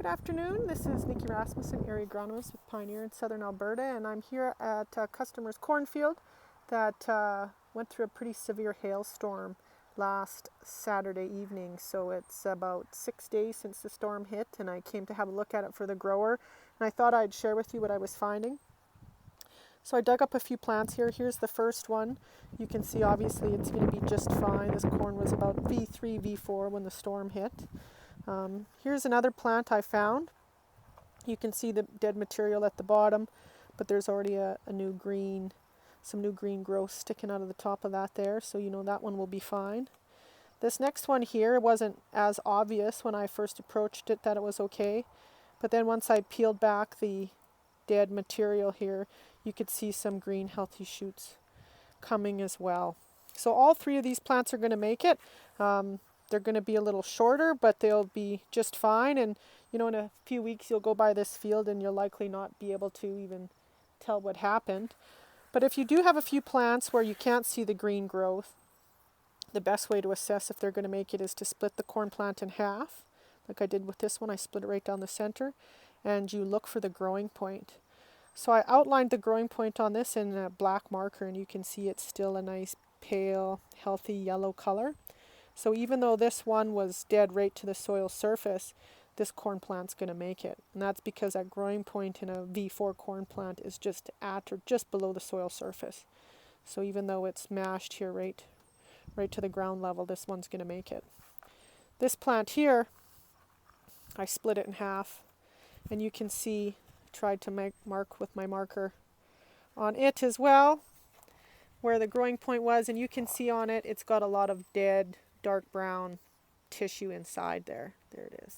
Good afternoon, this is Nicci Rassmussen, Area Agronomist with Pioneer in Southern Alberta, and I'm here at a customer's cornfield that went through a pretty severe hailstorm last Saturday evening. So it's about 6 days since the storm hit, and I came to have a look at it for the grower, and I thought I'd share with you what I was finding. So I dug up a few plants here. Here's the first one. You can see obviously it's going to be just fine. This corn was about V3, V4 when the storm hit. Here's another plant I found. You can see the dead material at the bottom, but there's already some new green growth sticking out of the top of that there, so you know that one will be fine. This next one here wasn't as obvious when I first approached it that it was okay, but then once I peeled back the dead material here, you could see some green healthy shoots coming as well. So all three of these plants are going to make it. They're going to be a little shorter, but they'll be just fine. And you know, in a few weeks you'll go by this field and you'll likely not be able to even tell what happened. But if you do have a few plants where you can't see the green growth, the best way to assess if they're going to make it is to split the corn plant in half. Like I did with this one, I split it right down the center, and you look for the growing point. So I outlined the growing point on this in a black marker, and you can see it's still a nice pale, healthy yellow color. So even though this one was dead right to the soil surface, this corn plant's going to make it. And that's because that growing point in a V4 corn plant is just at or just below the soil surface. So even though it's mashed here right to the ground level, this one's going to make it. This plant here, I split it in half, and you can see, tried to mark with my marker on it as well, where the growing point was, and you can see on it, it's got a lot of dead, dark brown tissue inside there. There it is.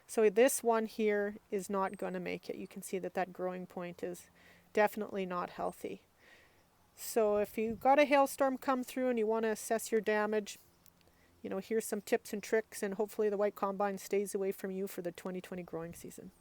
So this one here is not going to make it. You can see that that growing point is definitely not healthy. So if you've got a hailstorm come through and you want to assess your damage, you know, here's some tips and tricks, and hopefully the white combine stays away from you for the 2020 growing season.